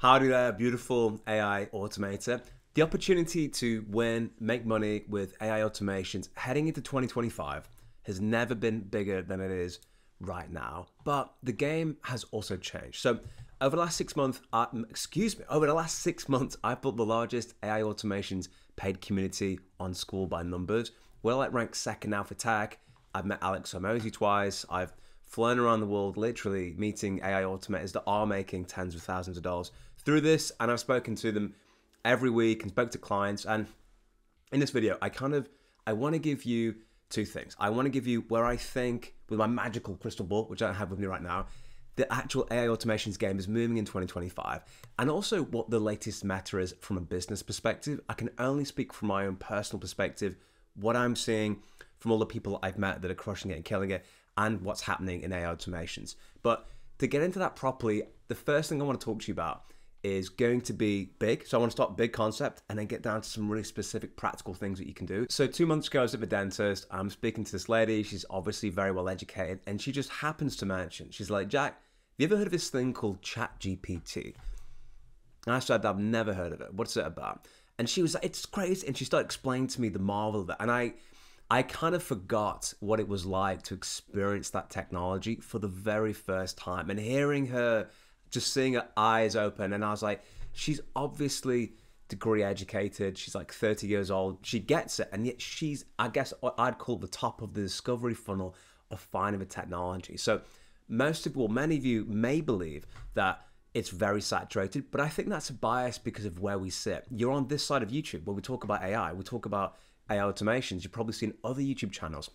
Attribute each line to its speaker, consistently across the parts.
Speaker 1: Howdy there, beautiful AI automator. The opportunity to win, make money with AI automations heading into 2025 has never been bigger than it is right now. But the game has also changed. So over the last 6 months, I've built the largest AI automations paid community on School by numbers. We're like ranked second now for tech. I've met Alex Hormozi twice. I've flown around the world, literally meeting AI automators that are making tens of thousands of dollars through this, and I've spoken to them every week and spoke to clients. And in this video, I want to give you two things. I want to give you where I think, with my magical crystal ball, which I don't have with me right now, the actual AI automations game is moving in 2025, and also what the latest meta is from a business perspective. I can only speak from my own personal perspective, what I'm seeing from all the people I've met that are crushing it and killing it, and what's happening in AI automations. But to get into that properly, the first thing I want to talk to you about is going to be big. So I want to start big concept and then get down to some really specific practical things that you can do. So 2 months ago, I was at the dentist. I'm speaking to this lady. She's obviously very well educated. And she just happens to mention, she's like, Jack, have you ever heard of this thing called ChatGPT? And I said, I've never heard of it. What's it about? And she was like, it's crazy. And she started explaining to me the marvel of it. And I kind of forgot what it was like to experience that technology for the very first time. And hearing her, just seeing her eyes open, and I was like, she's obviously degree educated. She's like 30 years old. She gets it. And yet she's, I guess, what I'd call the top of the discovery funnel of finding the technology. So many of you may believe that it's very saturated, but I think that's a bias because of where we sit. You're on this side of YouTube where we talk about AI. We talk about AI automations. You've probably seen other YouTube channels.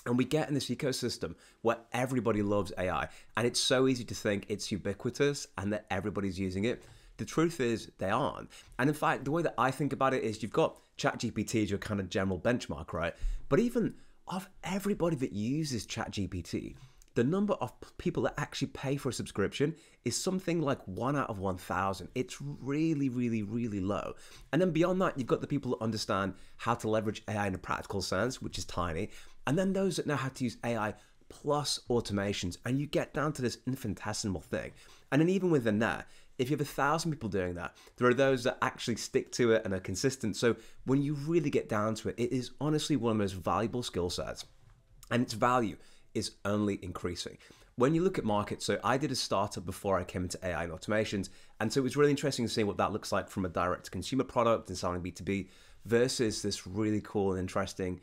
Speaker 1: And we get in this ecosystem where everybody loves AI. And it's so easy to think it's ubiquitous and that everybody's using it. The truth is they aren't. And in fact, the way that I think about it is you've got ChatGPT as your kind of general benchmark, right? But even of everybody that uses ChatGPT, the number of people that actually pay for a subscription is something like 1 out of 1,000. It's really, really, really low. And then beyond that, you've got the people that understand how to leverage AI in a practical sense, which is tiny. And then those that know how to use AI plus automations. And you get down to this infinitesimal thing. And then even within that, if you have 1,000 people doing that, there are those that actually stick to it and are consistent. So when you really get down to it, it is honestly one of the most valuable skill sets. And its value is only increasing. When you look at markets, so I did a startup before I came into AI and automations, and so it was really interesting to see what that looks like from a direct consumer product and selling B2B versus this really cool and interesting,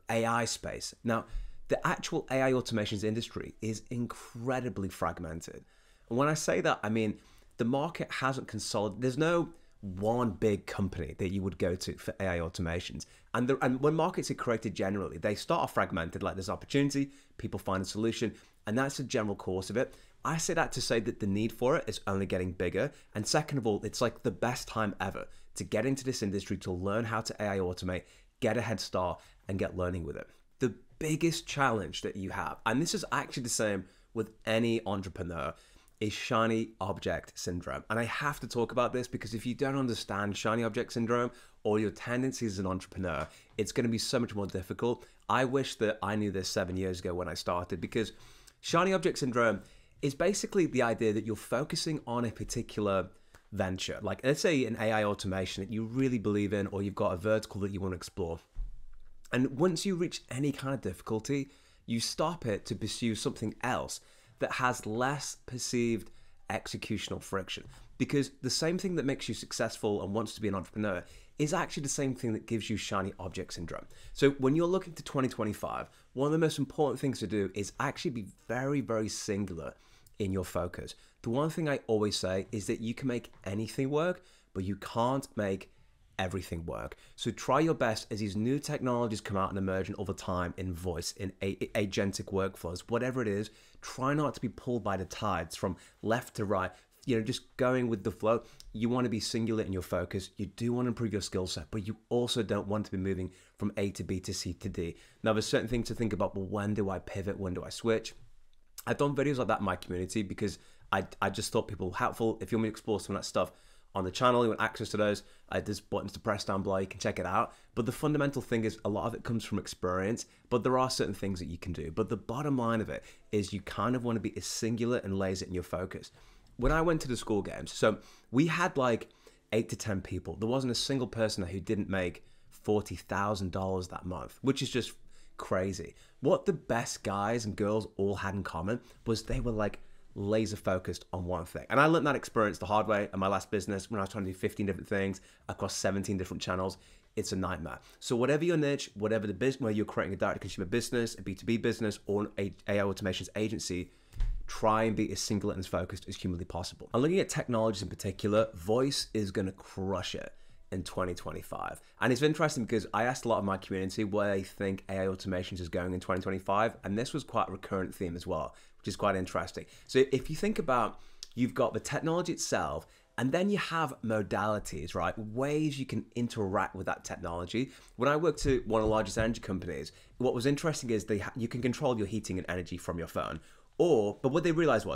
Speaker 1: AI space. Now, the actual AI automations industry is incredibly fragmented. And when I say that, I mean, the market hasn't consolidated. There's no one big company that you would go to for AI automations. And when markets are created generally, they start off fragmented, like there's opportunity, people find a solution, and that's the general course of it. I say that to say that the need for it is only getting bigger. And second of all, it's like the best time ever to get into this industry, to learn how to AI automate, get a head start, and get learning with it. The biggest challenge that you have, and this is actually the same with any entrepreneur, is shiny object syndrome. And I have to talk about this because if you don't understand shiny object syndrome or your tendencies as an entrepreneur, it's going to be so much more difficult. I wish that I knew this 7 years ago when I started, because shiny object syndrome is basically the idea that you're focusing on a particular venture. Like let's say an AI automation that you really believe in, or you've got a vertical that you want to explore. And once you reach any kind of difficulty, you stop it to pursue something else that has less perceived executional friction. Because the same thing that makes you successful and wants to be an entrepreneur is actually the same thing that gives you shiny object syndrome. So when you're looking to 2025, one of the most important things to do is actually be very, very singular in your focus. The one thing I always say is that you can make anything work, but you can't make everything work. So try your best as these new technologies come out and emerge all the time in voice, in agentic workflows, whatever it is, try not to be pulled by the tides from left to right, just going with the flow. You want to be singular in your focus. You do want to improve your skill set, but you also don't want to be moving from A to B to C to D. Now, there's certain things to think about, well, when do I pivot? When do I switch? I've done videos like that in my community because I just thought people were helpful. If you want me to explore some of that stuff on the channel, you want access to those, there's buttons to press down below, you can check it out. But the fundamental thing is a lot of it comes from experience, but there are certain things that you can do. But the bottom line of it is you kind of want to be as singular and laser in your focus. when I went to the school games, so we had like 8 to 10 people. There wasn't a single person who didn't make $40,000 that month, which is just crazy. What the best guys and girls all had in common was they were like laser focused on one thing. And I learned that experience the hard way in my last business when I was trying to do 15 different things across 17 different channels. It's a nightmare. So whatever your niche, whatever the business, whether you're creating a direct consumer business, a B2B business, or an AI automations agency, try and be as single and as focused as humanly possible. And looking at technologies in particular, voice is going to crush it in 2025. And it's interesting because I asked a lot of my community where they think AI automations is going in 2025. And this was quite a recurrent theme as well, which is quite interesting. So if you think about, you've got the technology itself, and then you have modalities, right? Ways you can interact with that technology. When I worked at one of the largest energy companies, what was interesting is you can control your heating and energy from your phone. But what they realized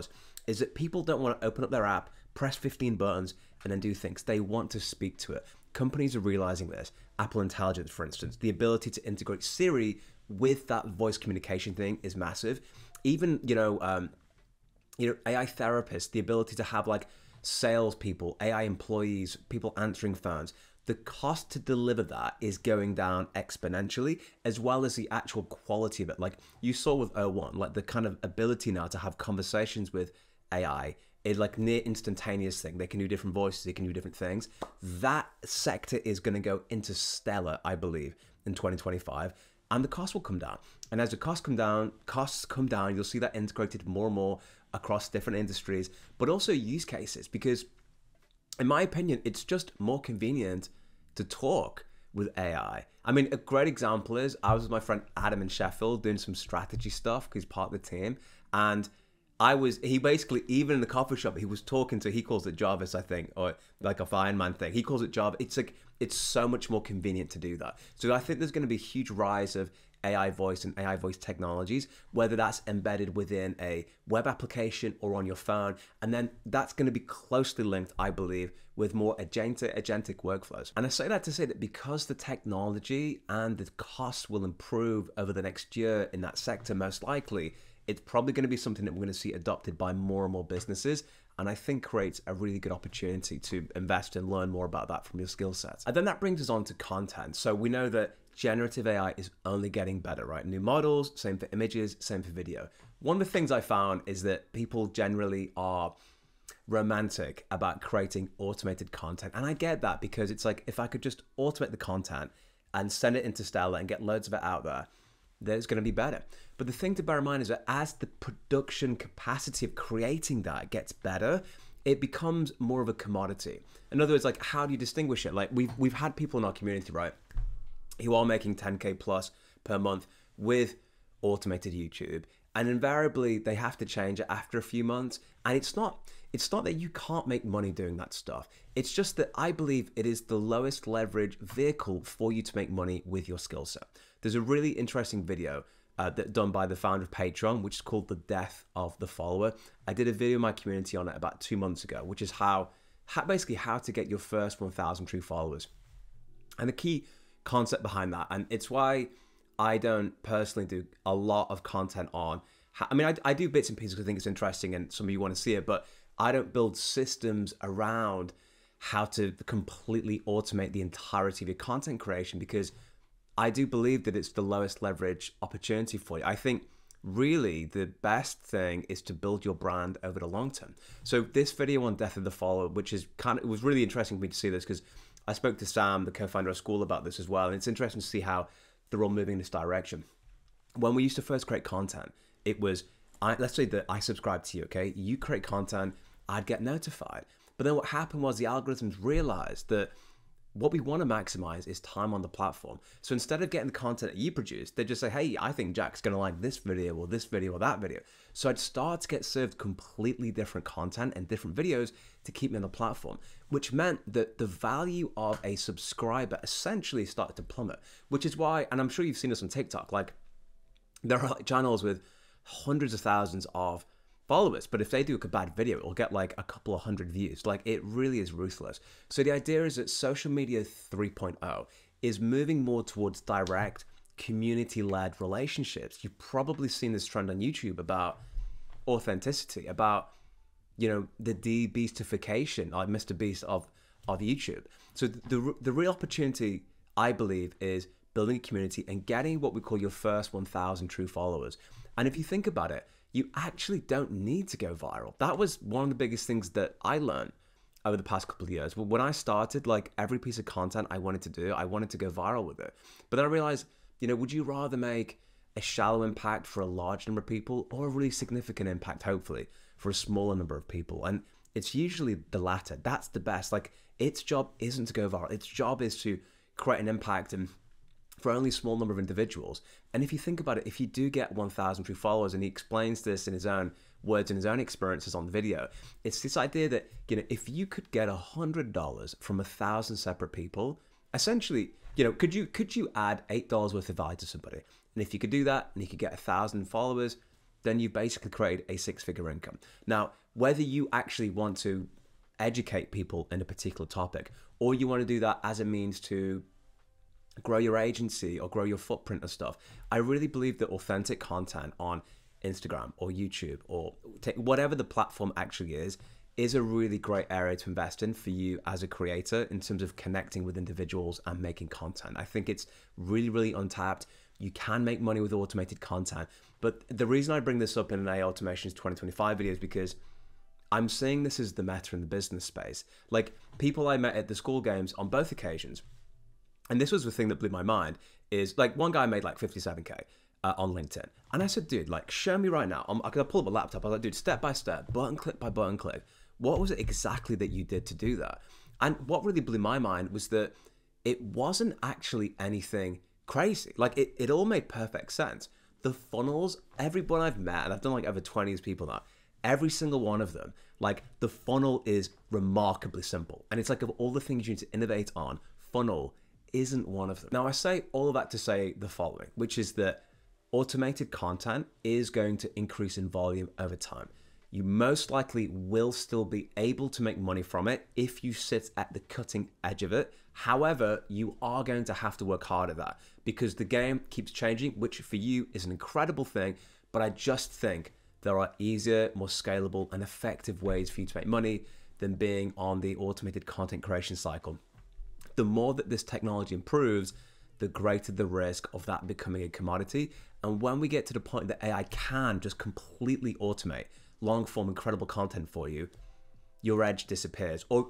Speaker 1: is that people don't want to open up their app, press 15 buttons, and then do things. They want to speak to it. Companies are realizing this. Apple Intelligence, for instance, the ability to integrate Siri with that voice communication thing is massive. Even, AI therapists, the ability to have like salespeople, AI employees, people answering phones. The cost to deliver that is going down exponentially, as well as the actual quality of it. Like you saw with O1, like the kind of ability now to have conversations with AI is like near instantaneous thing. They can do different voices, they can do different things. That sector is going to go interstellar, I believe, in 2025. And the cost will come down. And as the costs come down, you'll see that integrated more and more across different industries, but also use cases, because in my opinion, it's just more convenient to talk with AI. I mean, a great example is I was with my friend Adam in Sheffield doing some strategy stuff because he's part of the team. And he basically, even in the coffee shop, he was talking to, he calls it Jarvis, I think, or like a Iron Man thing. He calls it Jarvis. It's like, it's so much more convenient to do that. So I think there's going to be a huge rise of AI voice and AI voice technologies, whether that's embedded within a web application or on your phone. And then that's going to be closely linked, I believe, with more agentic workflows. And I say that to say that because the technology and the costs will improve over the next year in that sector, most likely, it's probably going to be something that we're going to see adopted by more and more businesses. And I think creates a really good opportunity to invest and learn more about that from your skill sets. And then that brings us on to content. So we know that generative AI is only getting better, right? New models, same for images, same for video. One of the things I found is that people generally are romantic about creating automated content. And I get that, because it's like, if I could just automate the content and send it into Stella and get loads of it out there, then it's going to be better. But the thing to bear in mind is that as the production capacity of creating that gets better, it becomes more of a commodity. In other words, like, how do you distinguish it? Like we've had people in our community, right, who are making 10K plus per month with automated YouTube, and invariably they have to change it after a few months. And it's not that you can't make money doing that stuff. It's just that I believe it is the lowest leverage vehicle for you to make money with your skill set. There's a really interesting video done by the founder of Patreon, which is called The Death of the Follower. I did a video in my community on it about 2 months ago, which is basically how to get your first 1,000 true followers. And the key concept behind that, and it's why I don't personally do a lot of content on, I do bits and pieces because I think it's interesting and some of you want to see it, but I don't build systems around how to completely automate the entirety of your content creation, because I do believe that it's the lowest leverage opportunity for you. I think really the best thing is to build your brand over the long term. So this video on Death of the Follower, which is it was really interesting for me to see this, because I spoke to Sam, the co-founder of School, about this as well. And it's interesting to see how they're all moving in this direction. When we used to first create content, it was, let's say that I subscribe to you, okay? You create content, I'd get notified. But then what happened was the algorithms realized that what we want to maximize is time on the platform. So instead of getting the content that you produce, they just say, hey, I think Jack's going to like this video or this video or that video. So I'd start to get served completely different content and different videos to keep me on the platform, which meant that the value of a subscriber essentially started to plummet, which is why, and I'm sure you've seen this on TikTok, like there are channels with hundreds of thousands of followers, but if they do a bad video, it'll get like a couple of hundred views. Like, it really is ruthless. So the idea is that social media 3.0 is moving more towards direct, community-led relationships. You've probably seen this trend on YouTube about authenticity, about the de-beastification, like Mr. Beast of YouTube. So the real opportunity, I believe, is building a community and getting what we call your first 1,000 true followers. And if you think about it, you actually don't need to go viral. That was one of the biggest things that I learned over the past couple of years. When I started, like, every piece of content I wanted to do, I wanted to go viral with it. But then I realized, would you rather make a shallow impact for a large number of people, or a really significant impact, hopefully, for a smaller number of people? And it's usually the latter. That's the best. Like, its job isn't to go viral. Its job is to create an impact and for only a small number of individuals. And if you think about it, if you do get 1,000 true followers, and he explains this in his own words and his own experiences on the video, it's this idea that, if you could get $100 from 1,000 separate people, essentially, could you add $8 worth of value to somebody? And if you could do that, and you could get 1,000 followers, then you've basically created a six-figure income. Now, whether you actually want to educate people in a particular topic, or you want to do that as a means to grow your agency or grow your footprint of stuff, I really believe that authentic content on Instagram or YouTube or whatever the platform actually is a really great area to invest in for you as a creator in terms of connecting with individuals and making content. I think it's really, really untapped. You can make money with automated content. But the reason I bring this up in an AI Automations 2025 video is because I'm seeing this as the meta in the business space. Like, people I met at the school games on both occasions, and this was the thing that blew my mind, is like, one guy made like 57K on LinkedIn. And I said, dude, like, show me right now. I could pull up a laptop. I was like, dude, step by step, button click by button click, what was it exactly that you did to do that? And what really blew my mind was that it wasn't actually anything crazy. Like, it all made perfect sense. The funnels, everyone I've met, and I've done like over 20 people now, every single one of them, like, the funnel is remarkably simple. And it's like, of all the things you need to innovate on, funnel isn't one of them. Now, I say all of that to say the following, which is that automated content is going to increase in volume over time. You most likely will still be able to make money from it if you sit at the cutting edge of it. However, you are going to have to work hard at that, because the game keeps changing, which for you is an incredible thing. But I just think there are easier, more scalable and effective ways for you to make money than being on the automated content creation cycle. The more that this technology improves, the greater the risk of that becoming a commodity. And when we get to the point that AI can just completely automate long form incredible content for you, your edge disappears. Or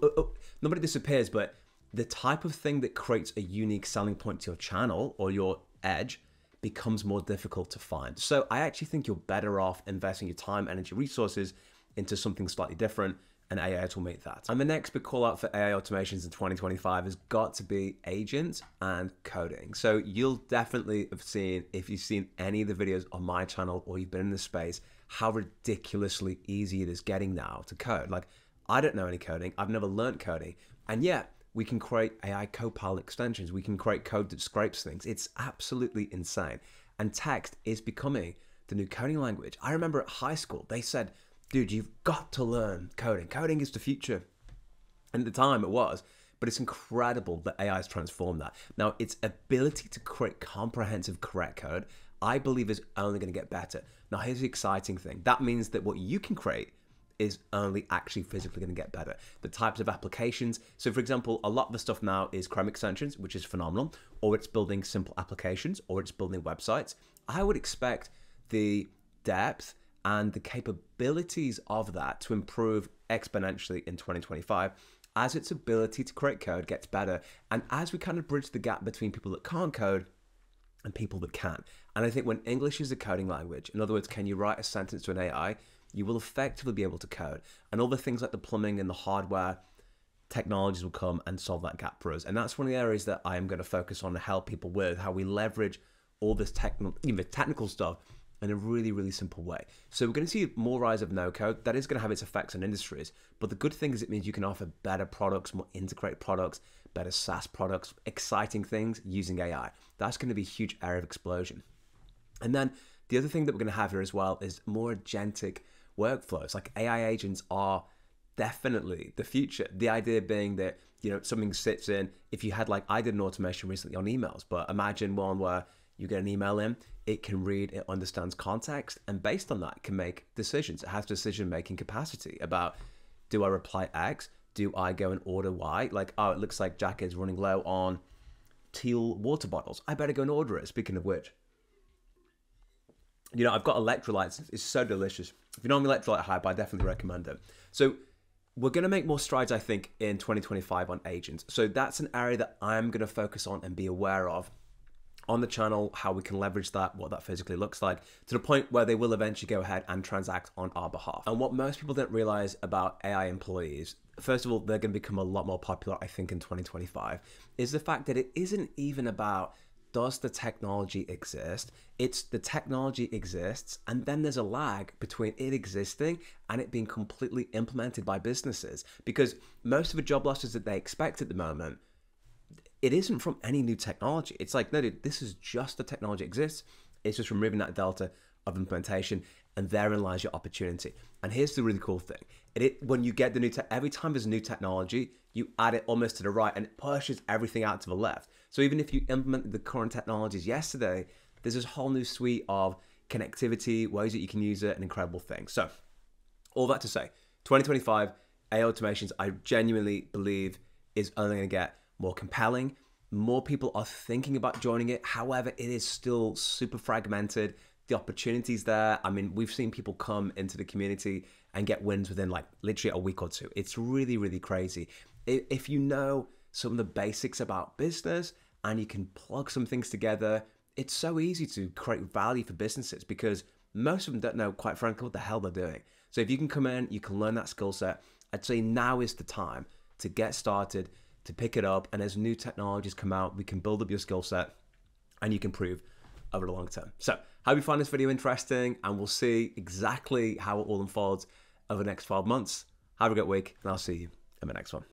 Speaker 1: nobody disappears, but the type of thing that creates a unique selling point to your channel or your edge becomes more difficult to find. So I actually think you're better off investing your time, energy, resources into something slightly different, and AI will make that. And the next big call out for AI automations in 2025 has got to be agents and coding. So you'll definitely have seen, if you've seen any of the videos on my channel or you've been in this space, how ridiculously easy it is getting now to code. Like, I don't know any coding, I've never learned coding, and yet we can create AI Copilot extensions, we can create code that scrapes things. It's absolutely insane. And text is becoming the new coding language. I remember at high school, they said, dude, you've got to learn coding. Coding is the future. And at the time it was, but it's incredible that AI has transformed that. Now, its ability to create comprehensive, correct code, I believe, is only going to get better. Now, here's the exciting thing. That means that what you can create is only actually physically going to get better. The types of applications. So for example, a lot of the stuff now is Chrome extensions, which is phenomenal, or it's building simple applications, or it's building websites. I would expect the depth and the capabilities of that to improve exponentially in 2025 as its ability to create code gets better, and as we kind of bridge the gap between people that can't code and people that can. And I think when English is a coding language, in other words, can you write a sentence to an AI, you will effectively be able to code. And all the things like the plumbing and the hardware technologies will come and solve that gap for us. And that's one of the areas that I am going to focus on to help people with, how we leverage all this technical stuff in a really, really simple way. So we're going to see more rise of no-code. That is going to have its effects on industries. But the good thing is it means you can offer better products, more integrated products, better SaaS products, exciting things using AI. That's going to be a huge area of explosion. And then the other thing that we're going to have here as well is more agentic workflows. Like, AI agents are definitely the future. The idea being that, you know, something sits in, if you had, like, I did an automation recently on emails, but imagine one where You get an email in, it can read, it understands context, and based on that, it can make decisions. It has decision-making capacity about, do I reply X? Do I go and order Y? Like, oh, it looks like Jack is running low on teal water bottles. I better go and order it. Speaking of which, you know, I've got electrolytes. It's so delicious. If you know I'm electrolyte hype, I definitely recommend it. So we're going to make more strides, I think, in 2025 on agents. So that's an area that I'm going to focus on and be aware of on the channel, how we can leverage that, what that physically looks like, to the point where they will eventually go ahead and transact on our behalf. And what most people don't realize about AI employees, first of all, they're going to become a lot more popular, I think, in 2025, is the fact that it isn't even about, does the technology exist? It's the technology exists, and then there's a lag between it existing and it being completely implemented by businesses. Because most of the job losses that they expect at the moment, it isn't from any new technology. It's like, no, dude, this is just the technology exists. It's just removing that delta of implementation, and therein lies your opportunity. And here's the really cool thing. When you get the new tech, every time there's a new technology, you add it almost to the right and it pushes everything out to the left. So even if you implemented the current technologies yesterday, there's this whole new suite of connectivity, ways that you can use it, and incredible things. So all that to say, 2025, AI automations, I genuinely believe is only going to get more compelling. More people are thinking about joining it. However, it is still super fragmented. The opportunities there. I mean, we've seen people come into the community and get wins within like literally a week or two. It's really, really crazy. If you know some of the basics about business and you can plug some things together, it's so easy to create value for businesses because most of them don't know, quite frankly, what the hell they're doing. So if you can come in, you can learn that skill set. I'd say now is the time to get started, to pick it up. And as new technologies come out, we can build up your skill set and you can prove over the long term. So hope you find this video interesting, and we'll see exactly how it all unfolds over the next 12 months. Have a great week, and I'll see you in the next one.